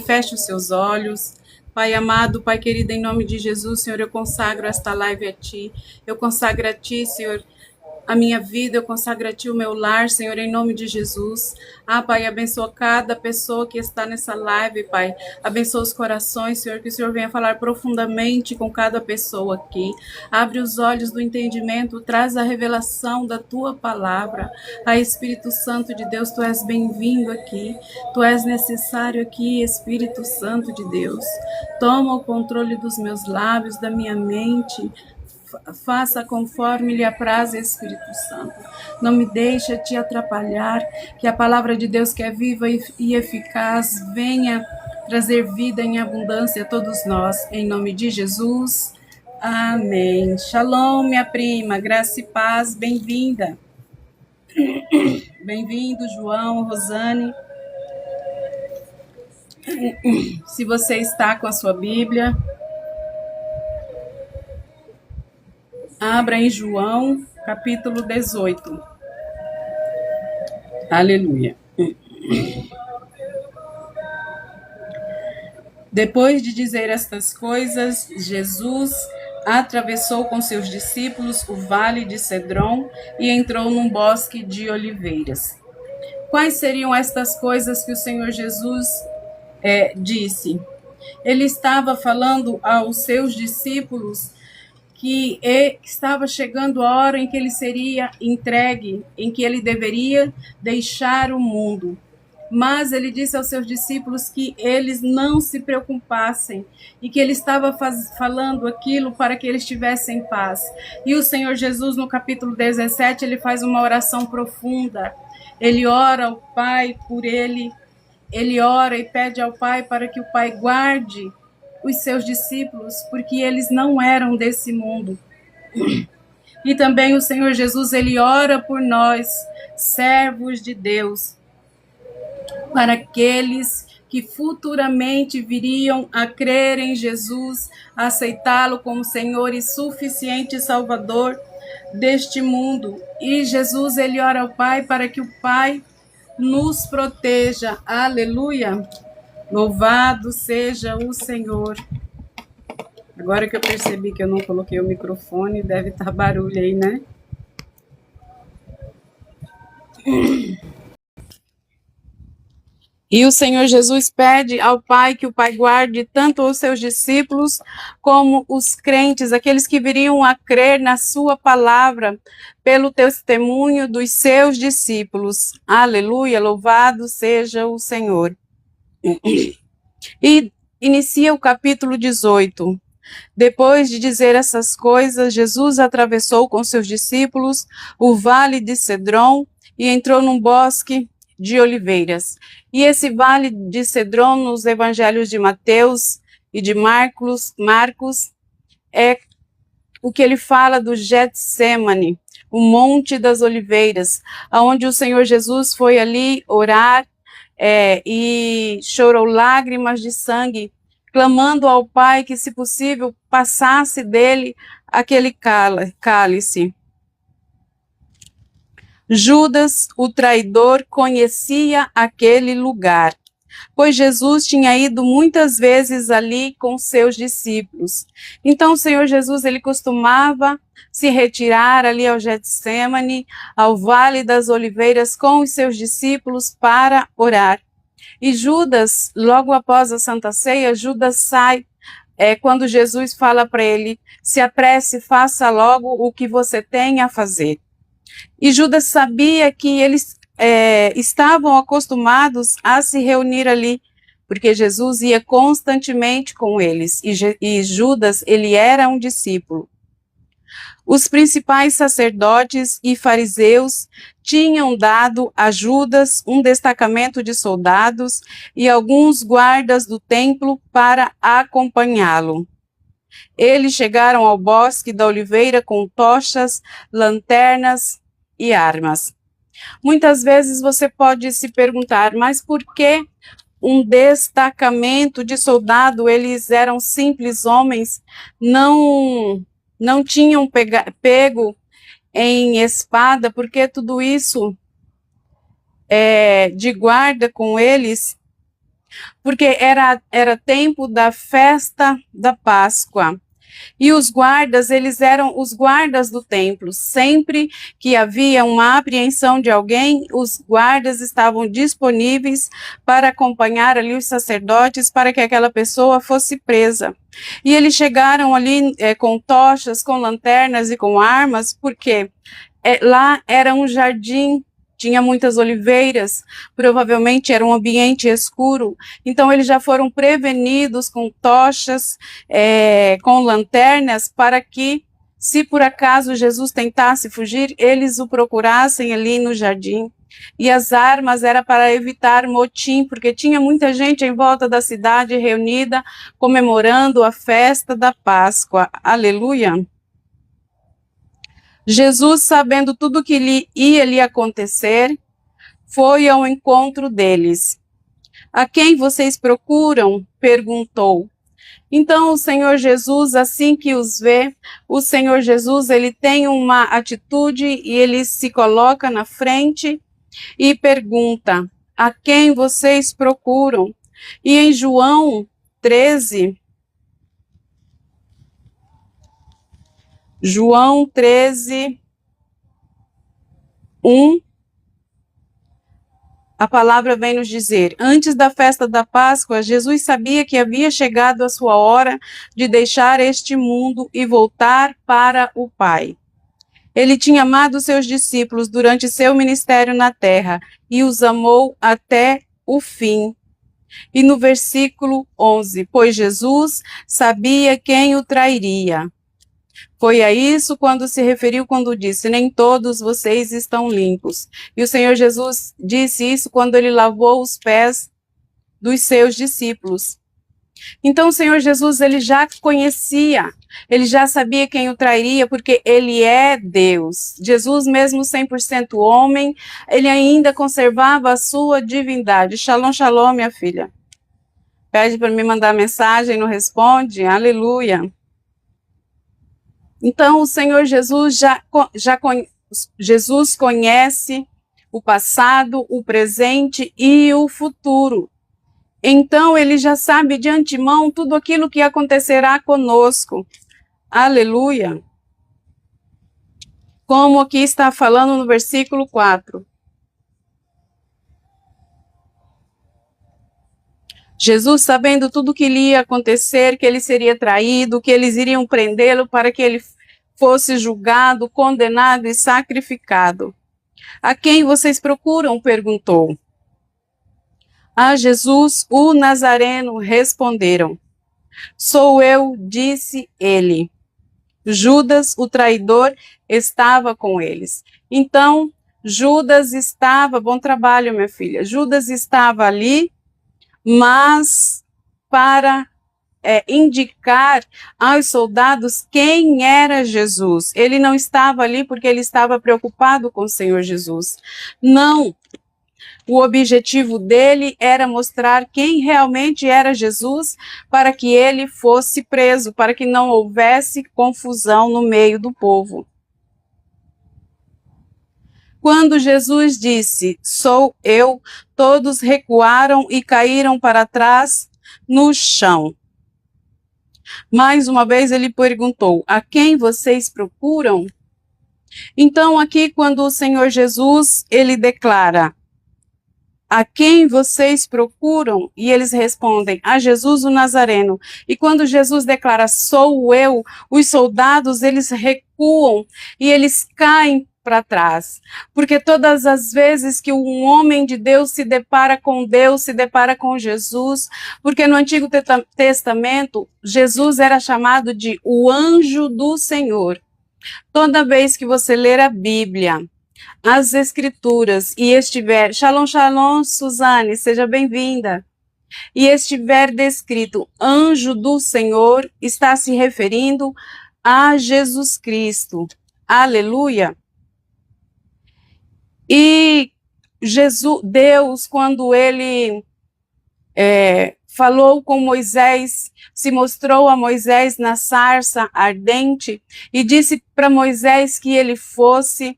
Feche os seus olhos. Pai amado, Pai querido, em nome de Jesus, Senhor, eu consagro esta live a Ti. Eu consagro a Ti, Senhor, a minha vida, eu consagro a Ti o meu lar, Senhor, em nome de Jesus. Pai, abençoa cada pessoa que está nessa live, Pai. Abençoa os corações, Senhor, que o Senhor venha falar profundamente com cada pessoa aqui. Abre os olhos do entendimento, traz a revelação da Tua palavra. Espírito Santo de Deus, Tu és bem-vindo aqui. Tu és necessário aqui, Espírito Santo de Deus. Toma o controle dos meus lábios, da minha mente. Faça conforme lhe apraz, Espírito Santo. Não me deixe te atrapalhar, que a palavra de Deus, que é viva e eficaz, venha trazer vida em abundância a todos nós. Em nome de Jesus. Amém. Shalom, minha prima. Graça e paz. Bem-vinda. Bem-vindo, João, Rosane. Se você está com a sua Bíblia, abra em João, capítulo 18. Aleluia. Depois de dizer estas coisas, Jesus atravessou com seus discípulos o vale de Cedron e entrou num bosque de oliveiras. Quais seriam estas coisas que o Senhor Jesus disse? Ele estava falando aos seus discípulos que estava chegando a hora em que ele seria entregue, em que ele deveria deixar o mundo. Mas ele disse aos seus discípulos que eles não se preocupassem e que ele estava falando aquilo para que eles tivessem paz. E o Senhor Jesus, no capítulo 17, ele faz uma oração profunda. Ele ora ao Pai por ele ora e pede ao Pai para que o Pai guarde os seus discípulos, porque eles não eram desse mundo. E também o Senhor Jesus, ele ora por nós, servos de Deus, para aqueles que futuramente viriam a crer em Jesus, a aceitá-lo como Senhor e suficiente Salvador deste mundo. E Jesus, ele ora ao Pai para que o Pai nos proteja. Aleluia! Louvado seja o Senhor. Agora que eu percebi que eu não coloquei o microfone, deve estar barulho aí, né? E o Senhor Jesus pede ao Pai que o Pai guarde tanto os seus discípulos como os crentes, aqueles que viriam a crer na sua palavra pelo testemunho dos seus discípulos. Aleluia, louvado seja o Senhor. E inicia o capítulo 18. Depois de dizer essas coisas, Jesus atravessou com seus discípulos o vale de Cedron e entrou num bosque de oliveiras. E esse vale de Cedron, nos evangelhos de Mateus e de Marcos, é o que ele fala do Getsêmani, o Monte das Oliveiras, onde o Senhor Jesus foi ali orar e chorou lágrimas de sangue, clamando ao Pai que, se possível, passasse dele aquele cálice. Judas, o traidor, conhecia aquele lugar, pois Jesus tinha ido muitas vezes ali com seus discípulos. Então, o Senhor Jesus, ele costumava se retirar ali ao Getsêmani, ao Vale das Oliveiras, com os seus discípulos para orar. E Judas, logo após a Santa Ceia, Judas sai, quando Jesus fala para ele, se apresse, faça logo o que você tem a fazer. E Judas sabia que eles estavam acostumados a se reunir ali, porque Jesus ia constantemente com eles, e Judas, ele era um discípulo. Os principais sacerdotes e fariseus tinham dado a Judas um destacamento de soldados e alguns guardas do templo para acompanhá-lo. Eles chegaram ao bosque da oliveira com tochas, lanternas e armas. Muitas vezes você pode se perguntar, mas por que um destacamento de soldado? Eles eram simples homens, não tinham pego em espada, porque tudo isso de guarda com eles. porque era tempo da festa da Páscoa. E os guardas, eles eram os guardas do templo. Sempre que havia uma apreensão de alguém, os guardas estavam disponíveis para acompanhar ali os sacerdotes para que aquela pessoa fosse presa. E eles chegaram ali com tochas, com lanternas e com armas, porque lá era um jardim, tinha muitas oliveiras, provavelmente era um ambiente escuro, então eles já foram prevenidos com tochas, com lanternas, para que, se por acaso Jesus tentasse fugir, eles o procurassem ali no jardim. E as armas era para evitar motim, porque tinha muita gente em volta da cidade reunida, comemorando a festa da Páscoa. Aleluia! Jesus, sabendo tudo que ia lhe acontecer, foi ao encontro deles. A quem vocês procuram? Perguntou. Então o Senhor Jesus, assim que os vê, o Senhor Jesus, ele tem uma atitude e ele se coloca na frente e pergunta: a quem vocês procuram? E em João 13, João 13, 1, a palavra vem nos dizer: antes da festa da Páscoa, Jesus sabia que havia chegado a sua hora de deixar este mundo e voltar para o Pai. Ele tinha amado seus discípulos durante seu ministério na terra e os amou até o fim. E no versículo 11, pois Jesus sabia quem o trairia. Foi a isso quando se referiu, quando disse: nem todos vocês estão limpos. E o Senhor Jesus disse isso quando ele lavou os pés dos seus discípulos. Então o Senhor Jesus, ele já conhecia, ele já sabia quem o trairia, porque ele é Deus. Jesus, mesmo 100% homem, ele ainda conservava a sua divindade. Shalom, shalom, minha filha. Pede para me mandar mensagem, não responde? Aleluia. Então, o Senhor Jesus Jesus conhece o passado, o presente e o futuro. Então, ele já sabe de antemão tudo aquilo que acontecerá conosco. Aleluia. Como aqui está falando no versículo 4. Jesus, sabendo tudo que lhe ia acontecer, que ele seria traído, que eles iriam prendê-lo para que ele fosse julgado, condenado e sacrificado. A quem vocês procuram? Perguntou. A Jesus, o Nazareno, responderam. Sou eu, disse ele. Judas, o traidor, estava com eles. Então, Judas estava, bom trabalho, minha filha, Judas estava ali, mas para indicar aos soldados quem era Jesus. Ele não estava ali porque ele estava preocupado com o Senhor Jesus. Não. O objetivo dele era mostrar quem realmente era Jesus, para que ele fosse preso, para que não houvesse confusão no meio do povo. Quando Jesus disse, sou eu, todos recuaram e caíram para trás no chão. Mais uma vez ele perguntou, a quem vocês procuram? Então aqui quando o Senhor Jesus, ele declara, a quem vocês procuram? E eles respondem, a Jesus o Nazareno. E quando Jesus declara, sou eu, os soldados, eles recuam e eles caem para trás. Porque todas as vezes que um homem de Deus, se depara com Jesus, porque no Antigo Testamento, Jesus era chamado de o anjo do Senhor. Toda vez que você ler a Bíblia, as Escrituras, e estiver, shalom, shalom, Suzane, seja bem-vinda, e estiver descrito anjo do Senhor, está se referindo a Jesus Cristo. Aleluia! E Jesus, Deus, quando ele falou com Moisés, se mostrou a Moisés na sarça ardente e disse para Moisés que ele fosse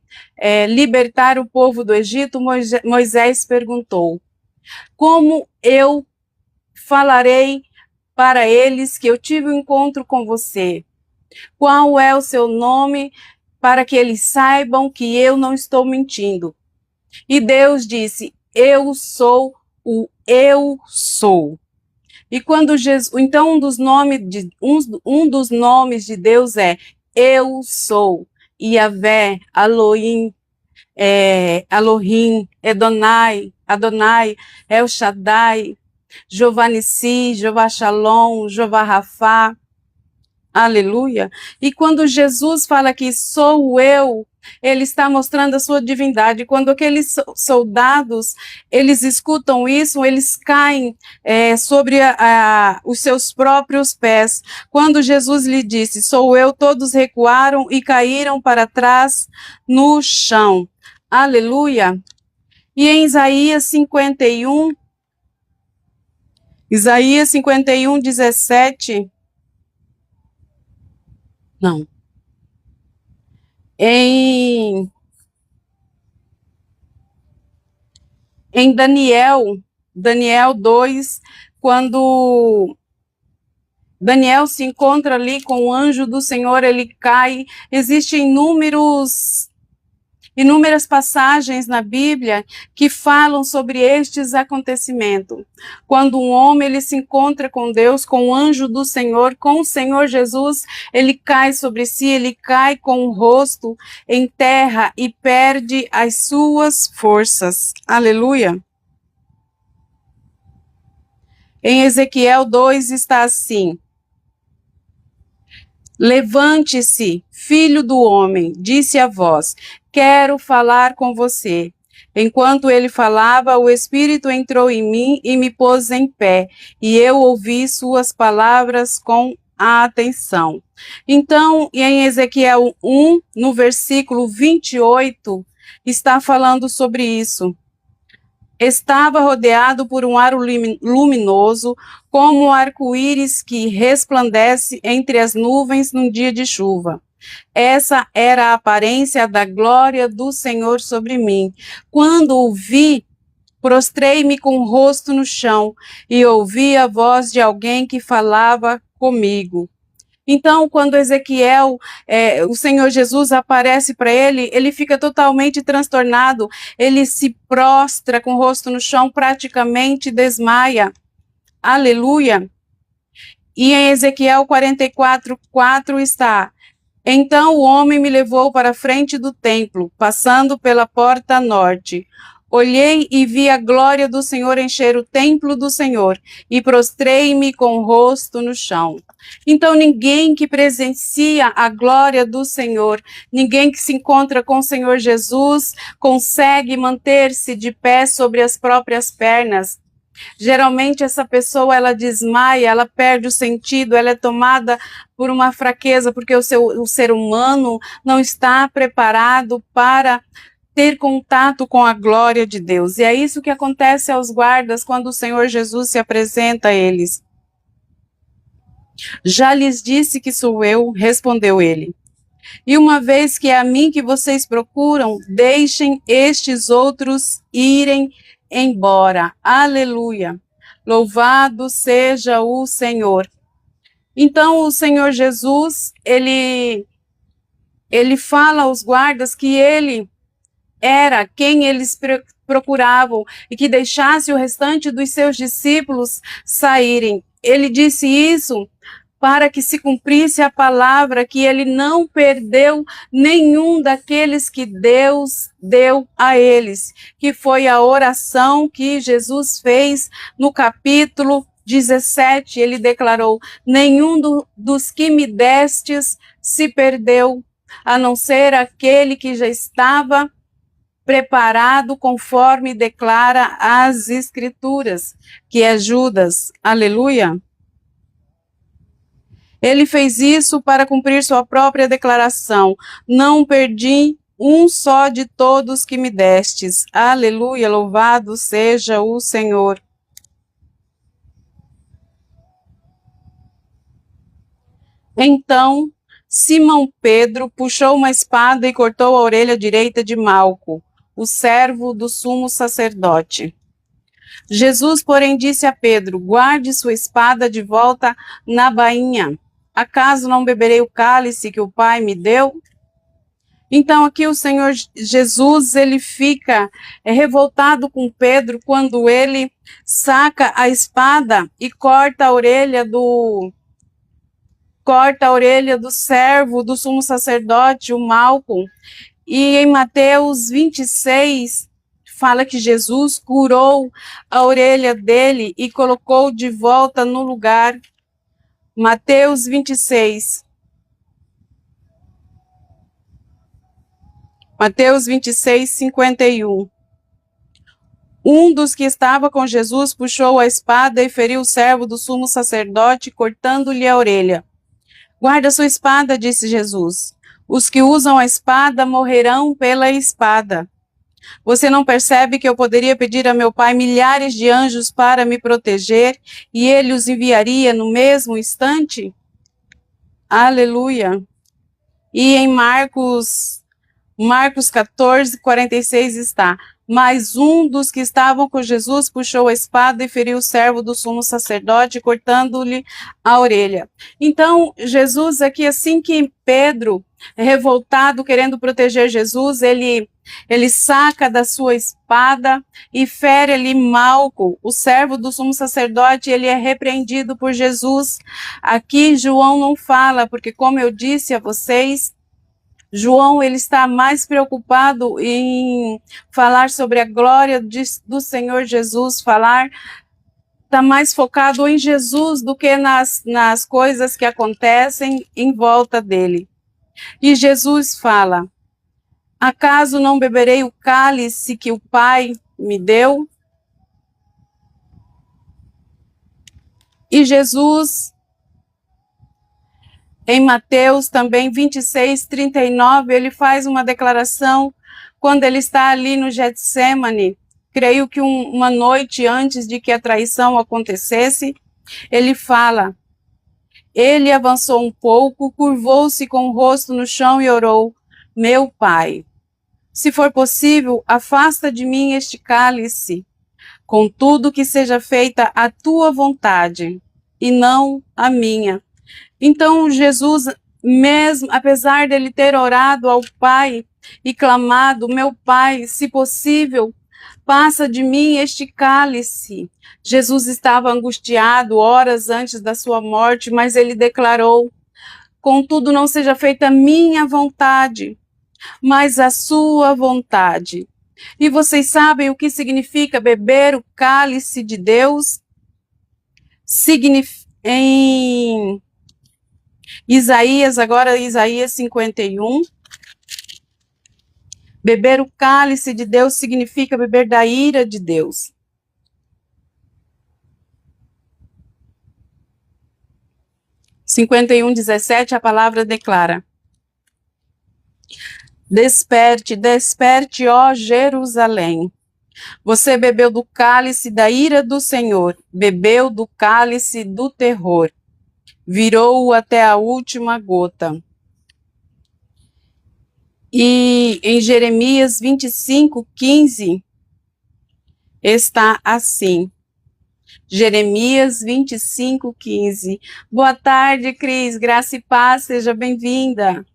libertar o povo do Egito. Moisés perguntou, como eu falarei para eles que eu tive um encontro com você. Qual é o seu nome, para que eles saibam que eu não estou mentindo? E Deus disse: eu sou o eu sou. E quando Jesus, então um dos nomes de Deus é eu sou. Yahvé, Elohim, Elohim, Adonai, El Shaddai, Jeová Nissi, Jeová Shalom, Jeová Rafá. Aleluia. E quando Jesus fala que sou eu, ele está mostrando a sua divindade. Quando aqueles soldados, eles escutam isso, eles caem sobre os seus próprios pés. Quando Jesus lhe disse, sou eu, todos recuaram e caíram para trás no chão. Aleluia. E em Isaías 51, 17... Não. Em Daniel 2, quando Daniel se encontra ali com o anjo do Senhor, ele cai. Existem inúmeras passagens na Bíblia que falam sobre estes acontecimentos. Quando um homem ele se encontra com Deus, com o anjo do Senhor, com o Senhor Jesus, ele cai sobre si, ele cai com o rosto em terra e perde as suas forças. Aleluia. Em Ezequiel 2 está assim: levante-se, filho do homem, disse a voz, quero falar com você. Enquanto ele falava, o Espírito entrou em mim e me pôs em pé, e eu ouvi suas palavras com atenção. Então, em Ezequiel 1, no versículo 28, está falando sobre isso. Estava rodeado por um aro luminoso, como um arco-íris que resplandece entre as nuvens num dia de chuva. Essa era a aparência da glória do Senhor sobre mim. Quando o vi, prostrei-me com o rosto no chão e ouvi a voz de alguém que falava comigo. Então, quando Ezequiel, o Senhor Jesus aparece para ele, ele fica totalmente transtornado, ele se prostra com o rosto no chão, praticamente desmaia. Aleluia! E em Ezequiel 44:4 está: então o homem me levou para a frente do templo, passando pela porta norte. Olhei e vi a glória do Senhor encher o templo do Senhor, e prostrei-me com o rosto no chão. Então, ninguém que presencia a glória do Senhor, ninguém que se encontra com o Senhor Jesus, consegue manter-se de pé sobre as próprias pernas. Geralmente essa pessoa, ela desmaia, ela perde o sentido, ela é tomada por uma fraqueza, porque o ser humano não está preparado para ter contato com a glória de Deus. E é isso que acontece aos guardas quando o Senhor Jesus se apresenta a eles. Já lhes disse que sou eu, respondeu ele. E uma vez que é a mim que vocês procuram, deixem estes outros irem embora. Aleluia. Louvado seja o Senhor. Então o Senhor Jesus, ele fala aos guardas que ele era quem eles procuravam e que deixasse o restante dos seus discípulos saírem. Ele disse isso para que se cumprisse a palavra, que ele não perdeu nenhum daqueles que Deus deu a eles, que foi a oração que Jesus fez no capítulo 17. Ele declarou: nenhum dos que me destes se perdeu, a não ser aquele que já estava preparado conforme declara as Escrituras, que é Judas. Aleluia. Ele fez isso para cumprir sua própria declaração: não perdi um só de todos que me destes. Aleluia, louvado seja o Senhor. Então, Simão Pedro puxou uma espada e cortou a orelha direita de Malco, o servo do sumo sacerdote. Jesus, porém, disse a Pedro: guarde sua espada de volta na bainha. Acaso não beberei o cálice que o Pai me deu? Então aqui o Senhor Jesus, ele fica revoltado com Pedro quando ele saca a espada e corta a orelha do servo do sumo sacerdote, o Malco. E em Mateus 26 fala que Jesus curou a orelha dele e colocou de volta no lugar. Mateus 26. Mateus 26, 51. Um dos que estava com Jesus puxou a espada e feriu o servo do sumo sacerdote, cortando-lhe a orelha. Guarda sua espada, disse Jesus. Os que usam a espada morrerão pela espada. Você não percebe que eu poderia pedir a meu Pai milhares de anjos para me proteger e ele os enviaria no mesmo instante? Aleluia. E em Marcos 14, 46 está: mas um dos que estavam com Jesus puxou a espada e feriu o servo do sumo sacerdote, cortando-lhe a orelha. Então, Jesus aqui, assim que Pedro, revoltado, querendo proteger Jesus, ele saca da sua espada e fere ali Malco, o servo do sumo sacerdote. Ele é repreendido por Jesus. Aqui João não fala, porque como eu disse a vocês, João, ele está mais preocupado em falar sobre a glória do Senhor Jesus, está mais focado em Jesus do que nas coisas que acontecem em volta dele. E Jesus fala: acaso não beberei o cálice que o Pai me deu? E Jesus, em Mateus também 26, 39, ele faz uma declaração quando ele está ali no Getsêmani, creio que uma noite antes de que a traição acontecesse, ele fala: ele avançou um pouco, curvou-se com o rosto no chão e orou: meu Pai, se for possível, afasta de mim este cálice, contudo que seja feita a tua vontade e não a minha. Então Jesus, mesmo apesar dele ter orado ao Pai e clamado: meu Pai, se possível, passa de mim este cálice. Jesus estava angustiado horas antes da sua morte, mas ele declarou: contudo não seja feita a minha vontade, mas a sua vontade. E vocês sabem o que significa beber o cálice de Deus? Em Isaías, agora Isaías 51. Beber o cálice de Deus significa beber da ira de Deus. 51:17, a palavra declara: desperte, desperte, ó Jerusalém. Você bebeu do cálice da ira do Senhor, bebeu do cálice do terror, virou-o até a última gota. E em Jeremias 25:15 está assim. Jeremias 25:15. Boa tarde, Cris, graça e paz, seja bem-vinda.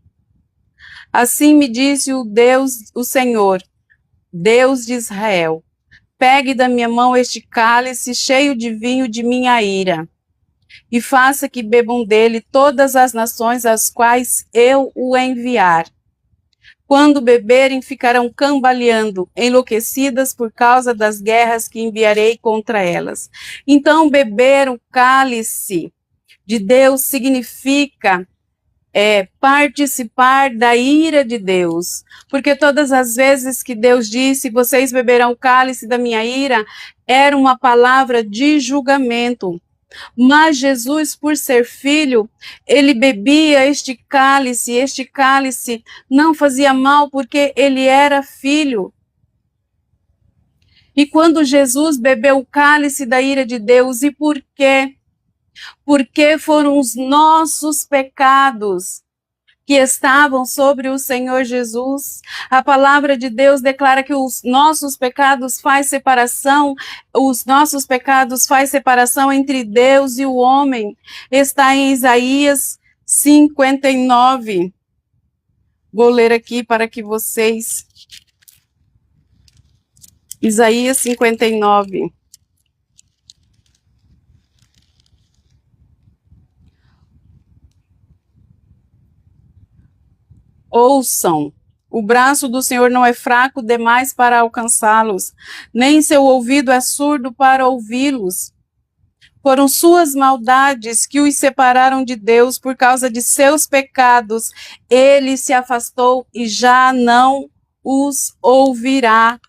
Assim me disse o Senhor, Deus de Israel: pegue da minha mão este cálice cheio de vinho de minha ira, e faça que bebam dele todas as nações às quais eu o enviar. Quando beberem, ficarão cambaleando, enlouquecidas por causa das guerras que enviarei contra elas. Então, beber o cálice de Deus significa participar da ira de Deus, porque todas as vezes que Deus disse: vocês beberão o cálice da minha ira, era uma palavra de julgamento. Mas Jesus, por ser filho, ele bebia este cálice não fazia mal porque ele era filho. E quando Jesus bebeu o cálice da ira de Deus, e por quê? Porque foram os nossos pecados que estavam sobre o Senhor Jesus. A palavra de Deus declara que os nossos pecados faz separação entre Deus e o homem. Está em Isaías 59. Vou ler aqui para que vocês... Isaías 59. Ouçam, o braço do Senhor não é fraco demais para alcançá-los, nem seu ouvido é surdo para ouvi-los. Foram suas maldades que os separaram de Deus, por causa de seus pecados. Ele se afastou e já não os ouvirá.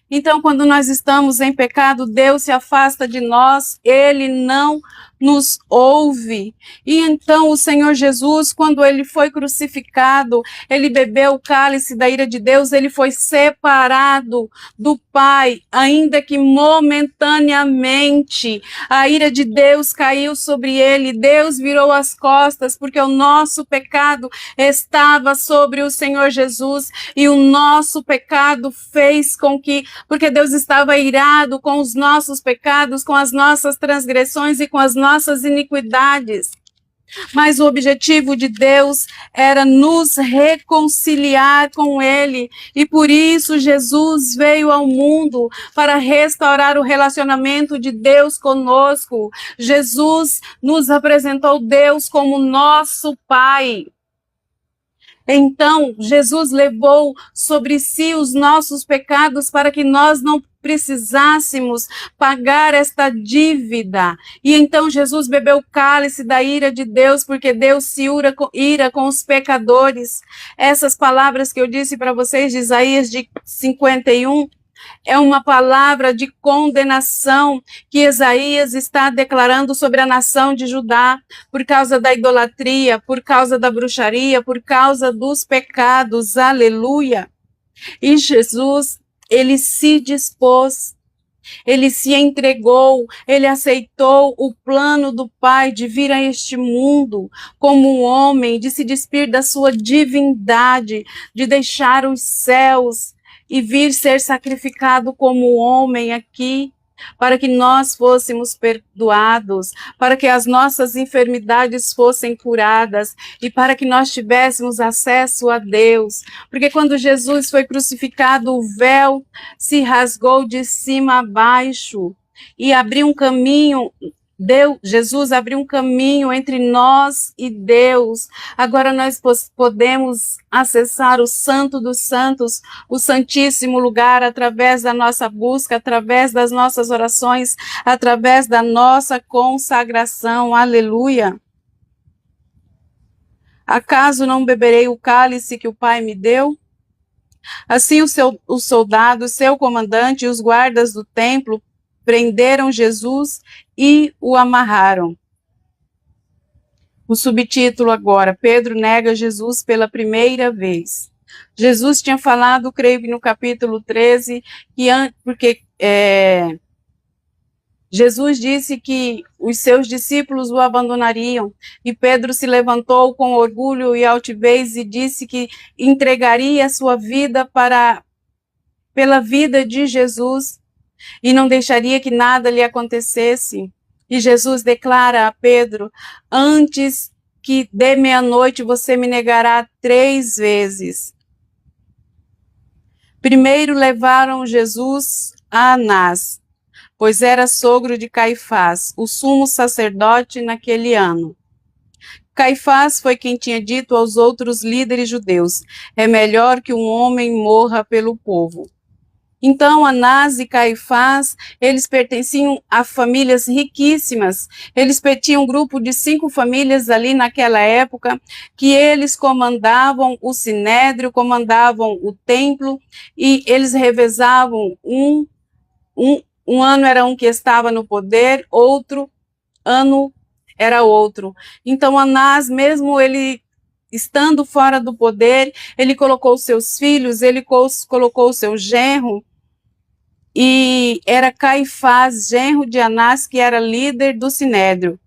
Então, quando nós estamos em pecado, Deus se afasta de nós, Ele não nos ouve. E então o Senhor Jesus, quando Ele foi crucificado, Ele bebeu o cálice da ira de Deus, Ele foi separado do Pai, ainda que momentaneamente. A ira de Deus caiu sobre Ele, Deus virou as costas, porque o nosso pecado estava sobre o Senhor Jesus, e o nosso pecado fez com que, porque Deus estava irado com os nossos pecados, com as nossas transgressões e com as nossas iniquidades. Mas o objetivo de Deus era nos reconciliar com Ele, e por isso Jesus veio ao mundo para restaurar o relacionamento de Deus conosco. Jesus nos apresentou Deus como nosso Pai. Então, Jesus levou sobre si os nossos pecados para que nós não precisássemos pagar esta dívida. E então Jesus bebeu o cálice da ira de Deus, porque Deus se ira com os pecadores. Essas palavras que eu disse para vocês de Isaías 51, é uma palavra de condenação que Isaías está declarando sobre a nação de Judá, por causa da idolatria, por causa da bruxaria, por causa dos pecados. Aleluia! E Jesus, ele se dispôs, ele se entregou, ele aceitou o plano do Pai de vir a este mundo como um homem, de se despir da sua divindade, de deixar os céus e vir ser sacrificado como homem aqui, para que nós fôssemos perdoados, para que as nossas enfermidades fossem curadas e para que nós tivéssemos acesso a Deus. Porque quando Jesus foi crucificado, o véu se rasgou de cima a baixo e abriu um caminho. Jesus abriu um caminho entre nós e Deus. Agora nós podemos acessar o Santo dos Santos, o Santíssimo Lugar, através da nossa busca, através das nossas orações, através da nossa consagração. Aleluia! Acaso não beberei o cálice que o Pai me deu? Assim o soldado, seu comandante e os guardas do templo prenderam Jesus e o amarraram. O subtítulo agora: Pedro nega Jesus pela primeira vez. Jesus tinha falado, creio que no capítulo 13, porque Jesus disse que os seus discípulos o abandonariam, e Pedro se levantou com orgulho e altivez e disse que entregaria a sua vida pela vida de Jesus, e não deixaria que nada lhe acontecesse. E Jesus declara a Pedro: antes que dê meia-noite você me negará 3 vezes. Primeiro levaram Jesus a Anás, pois era sogro de Caifás, o sumo sacerdote naquele ano. Caifás foi quem tinha dito aos outros líderes judeus: é melhor que um homem morra pelo povo. Então, Anás e Caifás, eles pertenciam a famílias riquíssimas. Eles tinham um grupo de 5 famílias ali naquela época, que eles comandavam o sinédrio, comandavam o templo, e eles revezavam um ano era um que estava no poder, outro ano era outro. Então, Anás, mesmo ele estando fora do poder, ele colocou seus filhos, ele colocou seu genro, e era Caifás, genro de Anás, que era líder do sinédrio.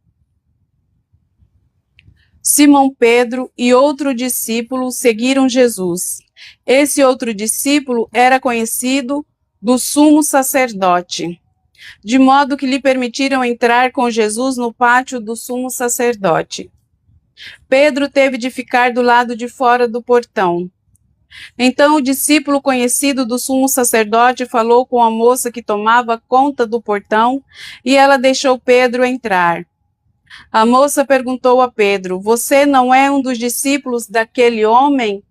Simão Pedro e outro discípulo seguiram Jesus. Esse outro discípulo era conhecido do sumo sacerdote, de modo que lhe permitiram entrar com Jesus no pátio do sumo sacerdote. Pedro teve de ficar do lado de fora do portão. Então o discípulo conhecido do sumo sacerdote falou com a moça que tomava conta do portão e ela deixou Pedro entrar. A moça perguntou a Pedro: Você não é um dos discípulos daquele homem?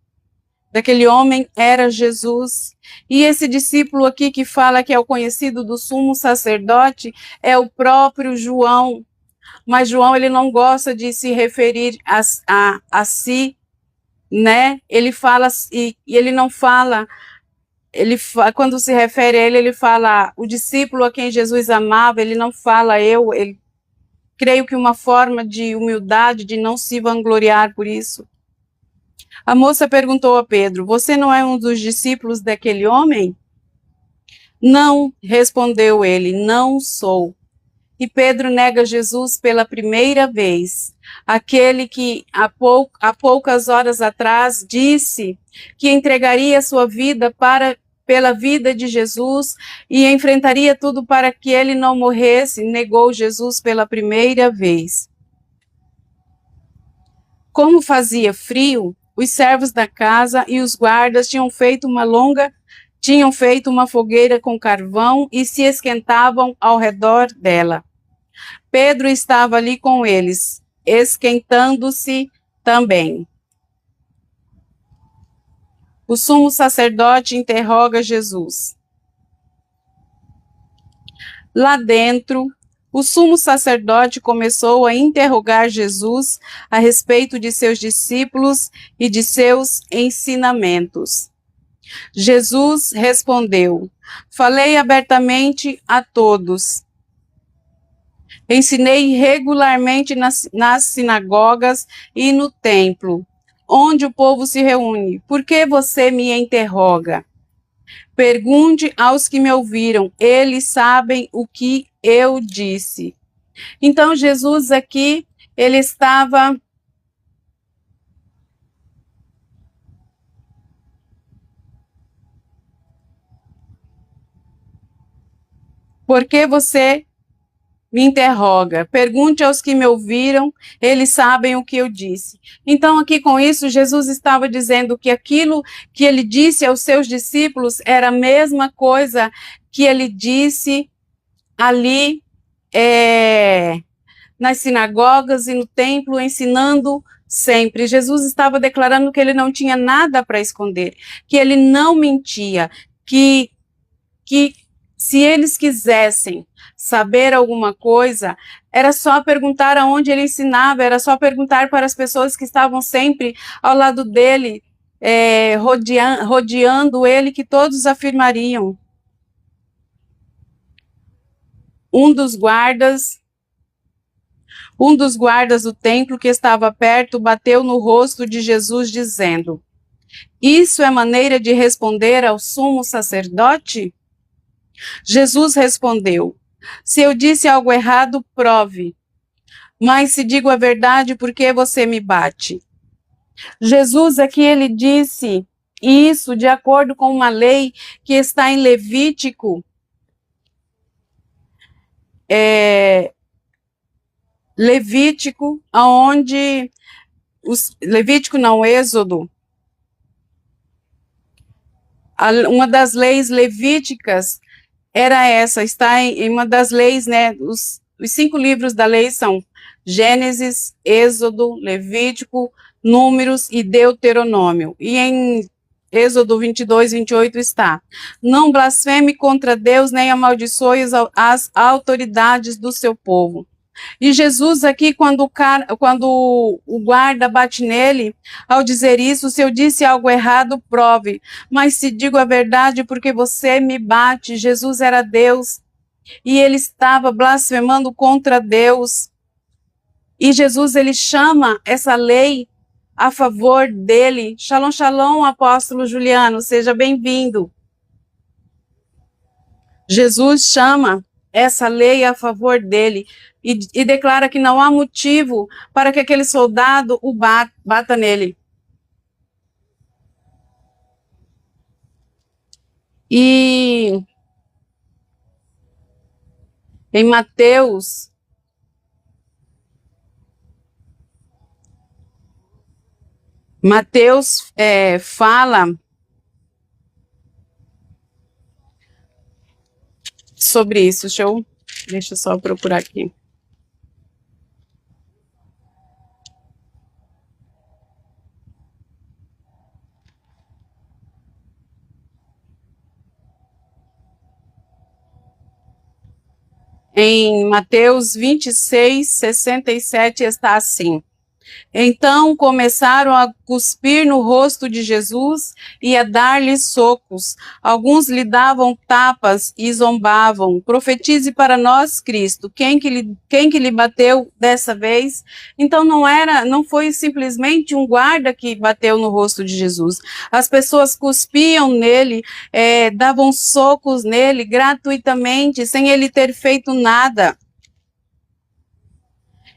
Daquele homem era Jesus. E esse discípulo aqui que fala que é o conhecido do sumo sacerdote é o próprio João. Mas João, ele não gosta de se referir a si, né? Ele fala, e ele não fala, quando se refere a ele, ele fala o discípulo a quem Jesus amava, ele não fala eu, ele, creio que uma forma de humildade, de não se vangloriar por isso. A moça perguntou a Pedro: Você não é um dos discípulos daquele homem? Não, respondeu ele, não sou. E Pedro nega Jesus pela primeira vez. Aquele que há poucas horas atrás disse que entregaria sua vida pela vida de Jesus e enfrentaria tudo para que ele não morresse, negou Jesus pela primeira vez. Como fazia frio, os servos da casa e os guardas tinham feito uma fogueira com carvão e se esquentavam ao redor dela. Pedro estava ali com eles, esquentando-se também. O sumo sacerdote interroga Jesus. Lá dentro, o sumo sacerdote começou a interrogar Jesus a respeito de seus discípulos e de seus ensinamentos. Jesus respondeu: Falei abertamente a todos. Ensinei regularmente nas sinagogas e no templo, onde o povo se reúne. Por que você me interroga? Pergunte aos que me ouviram, eles sabem o que eu disse. Então, Jesus aqui, ele estava Por que você me interroga? Pergunte aos que me ouviram, eles sabem o que eu disse. Então, aqui com isso, Jesus estava dizendo que aquilo que ele disse aos seus discípulos era a mesma coisa que ele disse ali nas sinagogas e no templo, ensinando sempre. Jesus estava declarando que ele não tinha nada para esconder, que ele não mentia, que se eles quisessem saber alguma coisa, era só perguntar aonde ele ensinava, era só perguntar para as pessoas que estavam sempre ao lado dele, rodeando ele, que todos afirmariam. Um dos guardas do templo que estava perto bateu no rosto de Jesus, dizendo: Isso é maneira de responder ao sumo sacerdote? Jesus respondeu: Se eu disse algo errado, prove. Mas se digo a verdade, por que você me bate? Jesus aqui, ele disse isso de acordo com uma lei que está em Levítico. Levítico, aonde Levítico não, Êxodo. Uma das leis levíticas era essa, está em uma das leis, né? Os 5 livros da lei são Gênesis, Êxodo, Levítico, Números e Deuteronômio. E em Êxodo 22, 28 está: Não blasfeme contra Deus, nem amaldiçoe as autoridades do seu povo. E Jesus aqui, quando o guarda bate nele, ao dizer isso, se eu disse algo errado, prove. Mas se digo a verdade, porque você me bate. Jesus era Deus e ele estava blasfemando contra Deus. E Jesus, ele chama essa lei a favor dele. Shalom, shalom, apóstolo Juliano, seja bem-vindo. Jesus chama essa lei a favor dele. e declara que não há motivo para que aquele soldado o bata nele. E em Mateus fala sobre isso. Deixa eu só procurar aqui. Em Mateus 26, 67 está assim: então começaram a cuspir no rosto de Jesus e a dar-lhe socos. Alguns lhe davam tapas e zombavam. Profetize para nós, Cristo, quem que lhe bateu dessa vez? Então não foi simplesmente um guarda que bateu no rosto de Jesus. As pessoas cuspiam nele, davam socos nele gratuitamente, sem ele ter feito nada.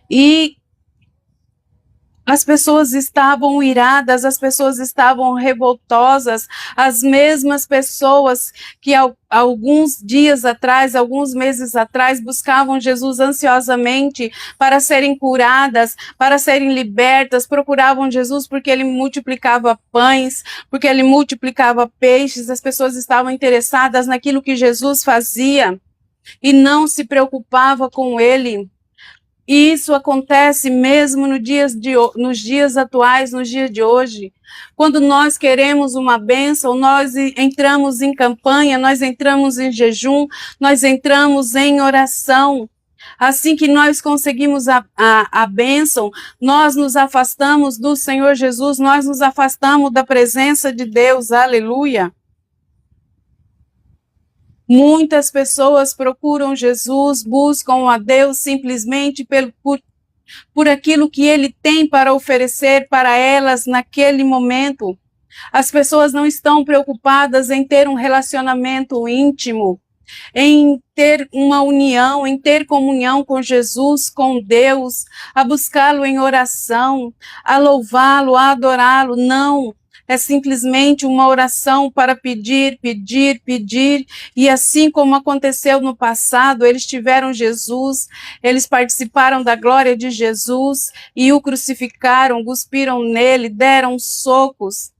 E as pessoas estavam iradas, as pessoas estavam revoltosas, as mesmas pessoas que alguns dias atrás, alguns meses atrás, buscavam Jesus ansiosamente para serem curadas, para serem libertas, procuravam Jesus porque ele multiplicava pães, porque ele multiplicava peixes, as pessoas estavam interessadas naquilo que Jesus fazia e não se preocupava com ele. E isso acontece mesmo nos dias atuais, nos dias de hoje. Quando nós queremos uma bênção, nós entramos em campanha, nós entramos em jejum, nós entramos em oração. Assim que nós conseguimos a bênção, nós nos afastamos do Senhor Jesus, nós nos afastamos da presença de Deus, aleluia. Muitas pessoas procuram Jesus, buscam a Deus simplesmente por aquilo que Ele tem para oferecer para elas naquele momento. As pessoas não estão preocupadas em ter um relacionamento íntimo, em ter uma união, em ter comunhão com Jesus, com Deus, a buscá-lo em oração, a louvá-lo, a adorá-lo. Não. É simplesmente uma oração para pedir, pedir, pedir. E assim como aconteceu no passado, eles tiveram Jesus, eles participaram da glória de Jesus e o crucificaram, cuspiram nele, deram socos.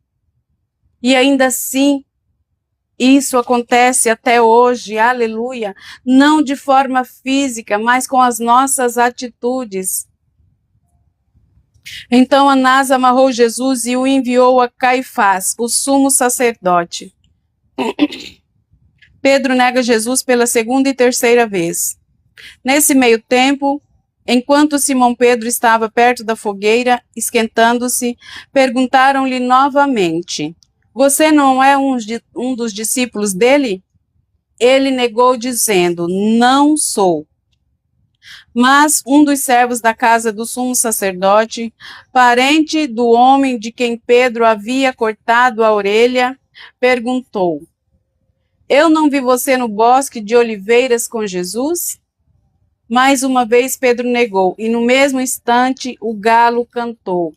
E ainda assim, isso acontece até hoje, aleluia. Não de forma física, mas com as nossas atitudes. Então Anás amarrou Jesus e o enviou a Caifás, o sumo sacerdote. Pedro nega Jesus pela segunda e terceira vez. Nesse meio tempo, enquanto Simão Pedro estava perto da fogueira, esquentando-se, perguntaram-lhe novamente: você não é um dos discípulos dele? Ele negou, dizendo: não sou. Mas um dos servos da casa do sumo sacerdote, parente do homem de quem Pedro havia cortado a orelha, perguntou: eu não vi você no bosque de oliveiras com Jesus? Mais uma vez Pedro negou, e no mesmo instante o galo cantou.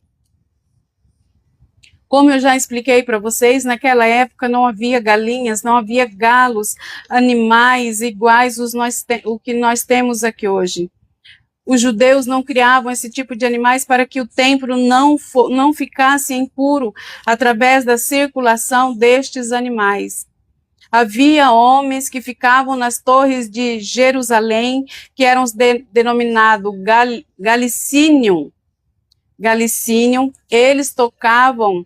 Como eu já expliquei para vocês, naquela época não havia galinhas, não havia galos, animais iguais o que nós temos aqui hoje. Os judeus não criavam esse tipo de animais para que o templo não ficasse impuro através da circulação destes animais. Havia homens que ficavam nas torres de Jerusalém, que eram denominados Galicinium. Eles tocavam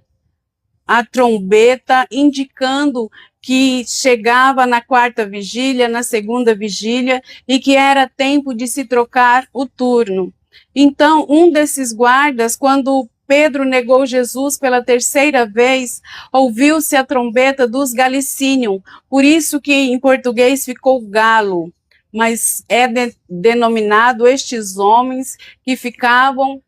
a trombeta, indicando que chegava na quarta vigília, na segunda vigília, e que era tempo de se trocar o turno. Então, um desses guardas, quando Pedro negou Jesus pela terceira vez, ouviu-se a trombeta dos Galicinium, por isso que em português ficou galo, mas é denominado estes homens que ficavam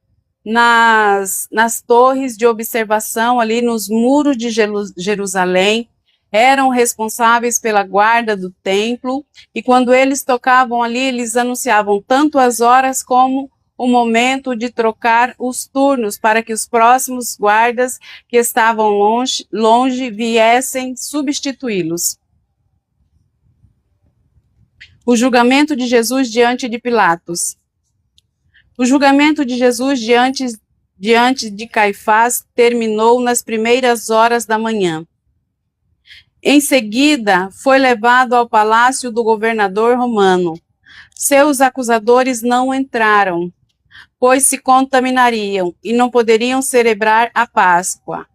nas torres de observação, ali nos muros de Jerusalém, eram responsáveis pela guarda do templo, e quando eles tocavam ali, eles anunciavam tanto as horas como o momento de trocar os turnos, para que os próximos guardas que estavam longe viessem substituí-los. O julgamento de Jesus diante de Pilatos. O julgamento de Jesus diante de Caifás terminou nas primeiras horas da manhã. Em seguida, foi levado ao palácio do governador romano. Seus acusadores não entraram, pois se contaminariam e não poderiam celebrar a Páscoa.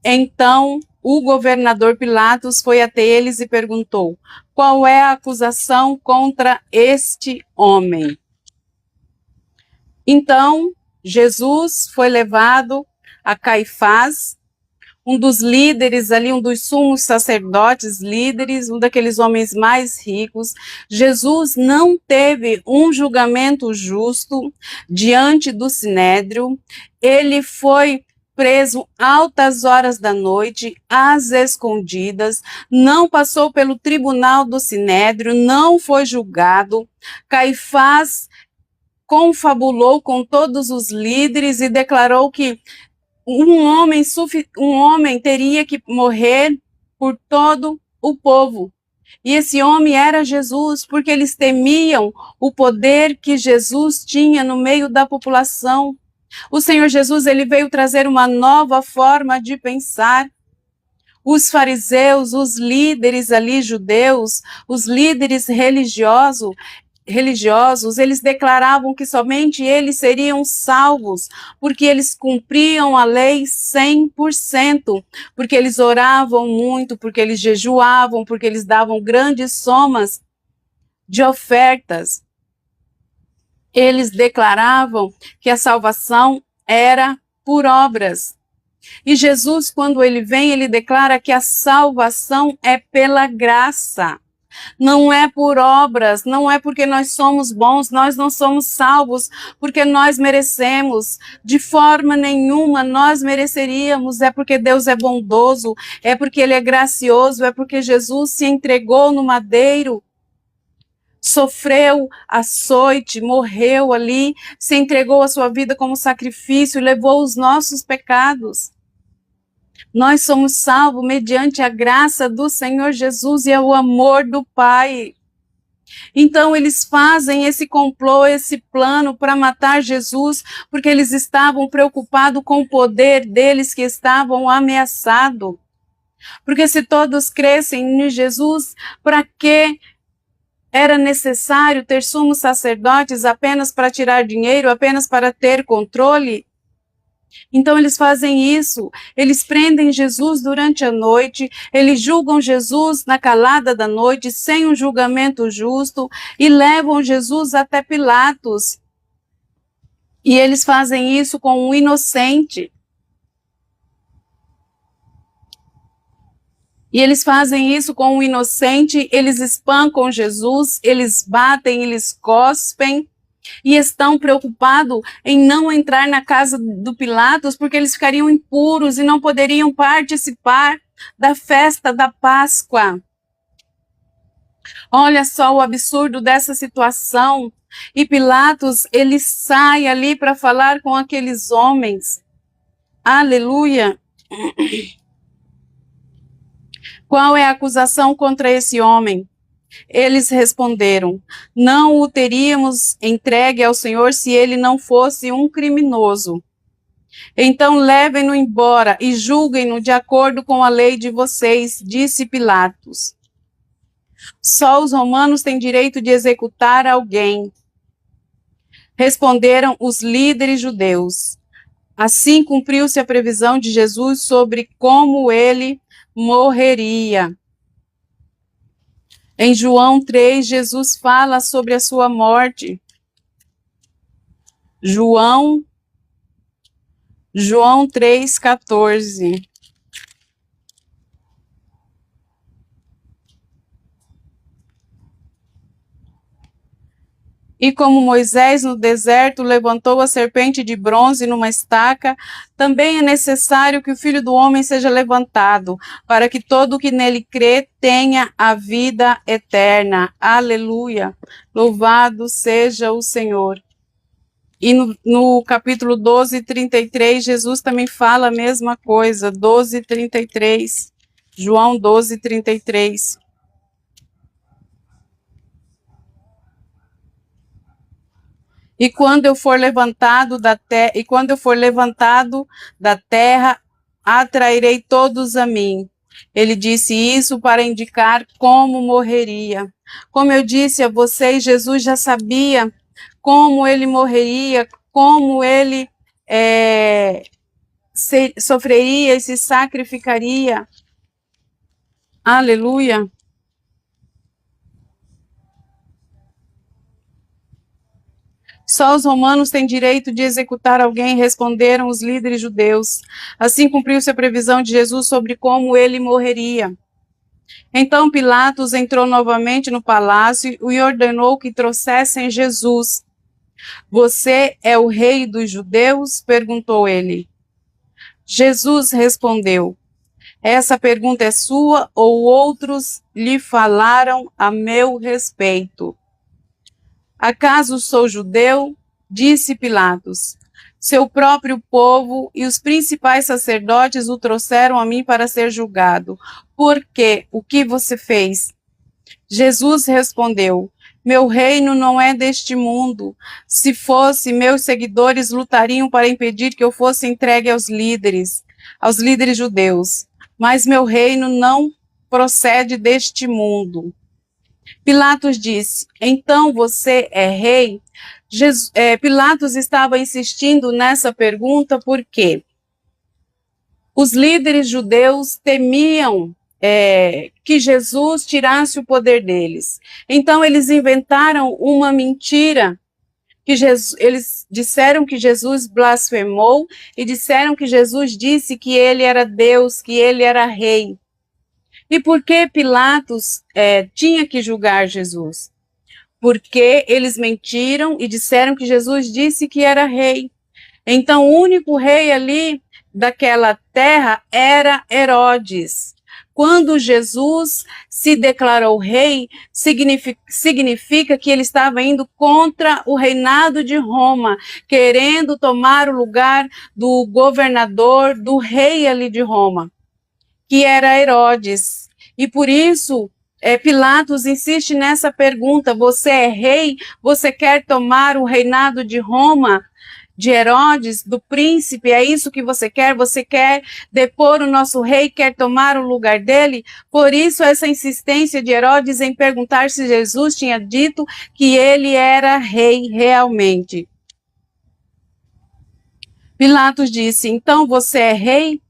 Então, o governador Pilatos foi até eles e perguntou: qual é a acusação contra este homem? Então, Jesus foi levado a Caifás, um dos líderes ali, um dos sumos sacerdotes líderes, um daqueles homens mais ricos. Jesus não teve um julgamento justo diante do Sinédrio. Ele foi preso altas horas da noite, às escondidas, não passou pelo tribunal do Sinédrio, não foi julgado. Caifás confabulou com todos os líderes e declarou que um homem teria que morrer por todo o povo. E esse homem era Jesus, porque eles temiam o poder que Jesus tinha no meio da população. O Senhor Jesus, ele veio trazer uma nova forma de pensar. Os fariseus, os líderes ali judeus, os líderes religiosos, eles declaravam que somente eles seriam salvos, porque eles cumpriam a lei 100%, porque eles oravam muito, porque eles jejuavam, porque eles davam grandes somas de ofertas. Eles declaravam que a salvação era por obras. E Jesus, quando ele vem, ele declara que a salvação é pela graça. Não é por obras, não é porque nós somos bons, nós não somos salvos porque nós merecemos. De forma nenhuma nós mereceríamos, é porque Deus é bondoso, é porque Ele é gracioso, é porque Jesus se entregou no madeiro, sofreu açoite, morreu ali, se entregou a sua vida como sacrifício, levou os nossos pecados. Nós somos salvos mediante a graça do Senhor Jesus e é o amor do Pai. Então eles fazem esse complô, esse plano para matar Jesus, porque eles estavam preocupados com o poder deles que estavam ameaçados. Porque se todos crescem em Jesus, para que era necessário ter sumos sacerdotes apenas para tirar dinheiro, apenas para ter controle? Então eles fazem isso, eles prendem Jesus durante a noite, eles julgam Jesus na calada da noite, sem um julgamento justo, e levam Jesus até Pilatos. E eles fazem isso com um inocente. E eles fazem isso com um inocente, eles espancam Jesus, eles batem, eles cospem, e estão preocupados em não entrar na casa do Pilatos, porque eles ficariam impuros e não poderiam participar da festa da Páscoa. Olha só o absurdo dessa situação. E Pilatos, ele sai ali para falar com aqueles homens. Aleluia! Qual é a acusação contra esse homem? Eles responderam: não o teríamos entregue ao Senhor se ele não fosse um criminoso. Então levem-no embora e julguem-no de acordo com a lei de vocês, disse Pilatos. Só os romanos têm direito de executar alguém. Responderam os líderes judeus. Assim cumpriu-se a previsão de Jesus sobre como ele morreria. Em João 3, Jesus fala sobre a sua morte. João 3,14. E como Moisés no deserto levantou a serpente de bronze numa estaca, também é necessário que o Filho do Homem seja levantado, para que todo o que nele crê tenha a vida eterna. Aleluia! Louvado seja o Senhor. E no capítulo 12, 33, Jesus também fala a mesma coisa, 12, 33. João 12, 33. E quando eu for levantado da terra, atrairei todos a mim. Ele disse isso para indicar como morreria. Como eu disse a vocês, Jesus já sabia como ele morreria, como ele sofreria e se sacrificaria. Aleluia. Só os romanos têm direito de executar alguém, responderam os líderes judeus. Assim cumpriu-se a previsão de Jesus sobre como ele morreria. Então Pilatos entrou novamente no palácio e ordenou que trouxessem Jesus. Você é o rei dos judeus? Perguntou ele. Jesus respondeu. Essa pergunta é sua ou outros lhe falaram a meu respeito? Acaso sou judeu? Disse Pilatos. Seu próprio povo e os principais sacerdotes o trouxeram a mim para ser julgado. Por quê? O que você fez? Jesus respondeu, meu reino não é deste mundo. Se fosse, meus seguidores lutariam para impedir que eu fosse entregue aos líderes judeus. Mas meu reino não procede deste mundo. Pilatos disse, então você é rei? Pilatos estava insistindo nessa pergunta porque os líderes judeus temiam que Jesus tirasse o poder deles. Então eles inventaram uma mentira, eles disseram que Jesus blasfemou e disseram que Jesus disse que ele era Deus, que ele era rei. E por que Pilatos tinha que julgar Jesus? Porque eles mentiram e disseram que Jesus disse que era rei. Então, o único rei ali daquela terra era Herodes. Quando Jesus se declarou rei, significa que ele estava indo contra o reinado de Roma, querendo tomar o lugar do governador, do rei ali de Roma, que era Herodes. E por isso, Pilatos insiste nessa pergunta, você é rei? Você quer tomar o reinado de Roma? De Herodes, do príncipe, é isso que você quer? Você quer depor o nosso rei, quer tomar o lugar dele? Por isso essa insistência de Herodes em perguntar se Jesus tinha dito que ele era rei realmente. Pilatos disse, então você é rei?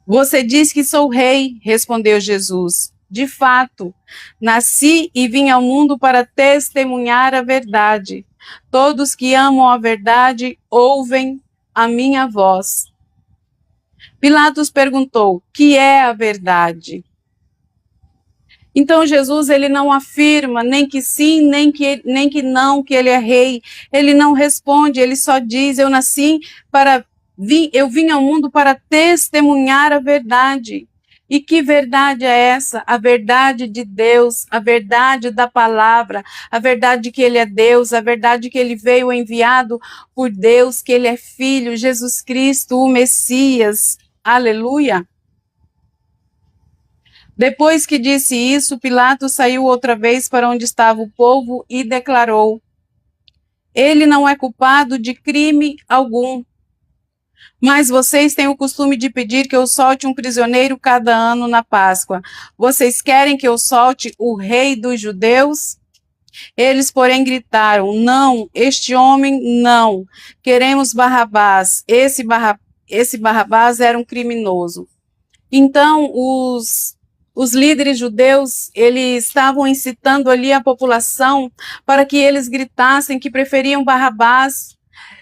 Você diz que sou rei, respondeu Jesus. De fato, nasci e vim ao mundo para testemunhar a verdade. Todos que amam a verdade ouvem a minha voz. Pilatos perguntou, que é a verdade? Então Jesus ele não afirma nem que sim, nem que não, que ele é rei. Ele não responde, ele só diz, eu vim ao mundo para testemunhar a verdade. E que verdade é essa? A verdade de Deus, a verdade da palavra, a verdade de que ele é Deus, a verdade de que ele veio enviado por Deus, que ele é filho, Jesus Cristo, o Messias. Aleluia! Depois que disse isso, Pilatos saiu outra vez para onde estava o povo e declarou, ele não é culpado de crime algum. Mas vocês têm o costume de pedir que eu solte um prisioneiro cada ano na Páscoa. Vocês querem que eu solte o rei dos judeus? Eles, porém, gritaram, não, este homem não. Queremos Barrabás. Esse Barrabás era um criminoso. Então, os líderes judeus, eles estavam incitando ali a população para que eles gritassem que preferiam Barrabás.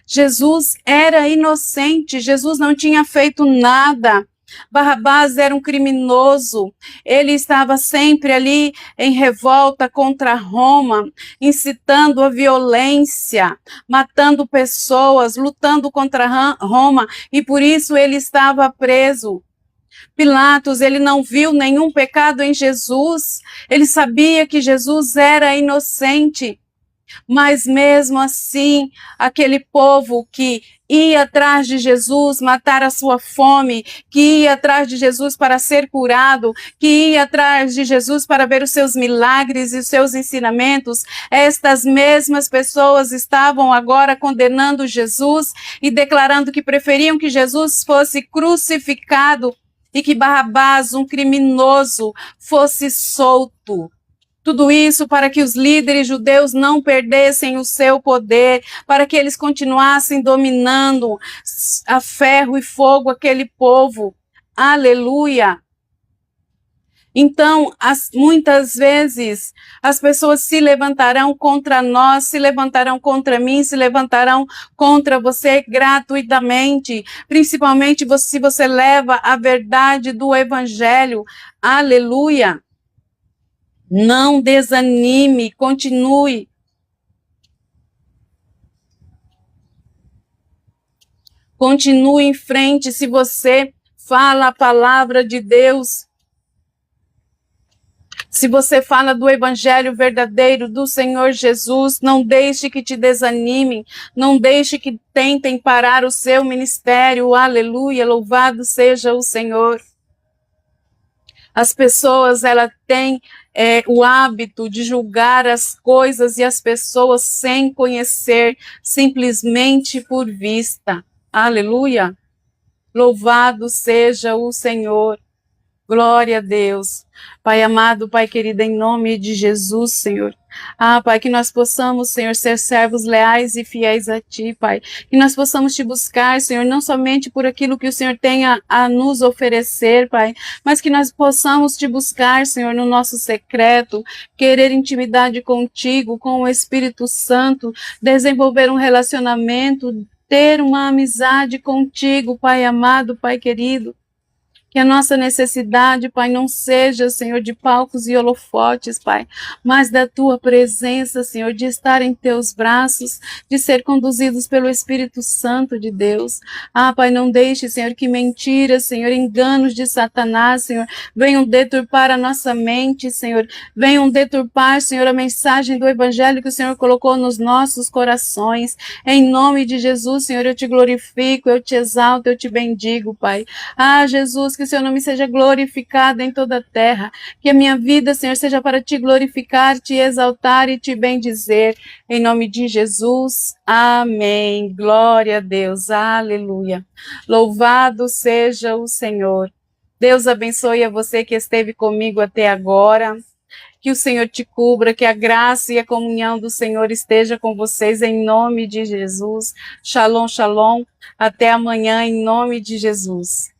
Jesus era inocente, Jesus não tinha feito nada. Barrabás era um criminoso, ele estava sempre ali em revolta contra Roma, incitando a violência, matando pessoas, lutando contra Roma, e por isso ele estava preso. Pilatos, ele não viu nenhum pecado em Jesus, ele sabia que Jesus era inocente, mas mesmo assim, aquele povo que ia atrás de Jesus, matar a sua fome, que ia atrás de Jesus para ser curado, que ia atrás de Jesus para ver os seus milagres e os seus ensinamentos, estas mesmas pessoas estavam agora condenando Jesus e declarando que preferiam que Jesus fosse crucificado e que Barrabás, um criminoso, fosse solto. Tudo isso para que os líderes judeus não perdessem o seu poder, para que eles continuassem dominando a ferro e fogo aquele povo. Aleluia! Então, muitas vezes, as pessoas se levantarão contra nós, se levantarão contra mim, se levantarão contra você gratuitamente, principalmente se você leva a verdade do Evangelho. Aleluia! Não desanime, continue. Continue em frente se você fala a palavra de Deus. Se você fala do evangelho verdadeiro do Senhor Jesus, não deixe que te desanimem, não deixe que tentem parar o seu ministério. Aleluia, louvado seja o Senhor. As pessoas, elas têm o hábito de julgar as coisas e as pessoas sem conhecer, simplesmente por vista. Aleluia! Louvado seja o Senhor. Glória a Deus. Pai amado, Pai querido, em nome de Jesus, Senhor. Pai, que nós possamos, Senhor, ser servos leais e fiéis a Ti, Pai. Que nós possamos Te buscar, Senhor, não somente por aquilo que o Senhor tem a nos oferecer, Pai, mas que nós possamos Te buscar, Senhor, no nosso secreto, querer intimidade contigo, com o Espírito Santo, desenvolver um relacionamento, ter uma amizade contigo, Pai amado, Pai querido. Que a nossa necessidade, Pai, não seja, Senhor, de palcos e holofotes, Pai, mas da Tua presença, Senhor, de estar em Teus braços, de ser conduzidos pelo Espírito Santo de Deus. Pai, não deixe, Senhor, que mentiras, Senhor, enganos de Satanás, Senhor, venham deturpar a nossa mente, Senhor, venham deturpar, Senhor, a mensagem do Evangelho que o Senhor colocou nos nossos corações. Em nome de Jesus, Senhor, eu Te glorifico, eu Te exalto, eu Te bendigo, Pai. Jesus, que o Seu nome seja glorificado em toda a terra, que a minha vida, Senhor, seja para Te glorificar, Te exaltar e Te bendizer, em nome de Jesus, amém, glória a Deus, aleluia, louvado seja o Senhor. Deus abençoe a você que esteve comigo até agora, que o Senhor te cubra, que a graça e a comunhão do Senhor esteja com vocês, em nome de Jesus, shalom, shalom, até amanhã, em nome de Jesus.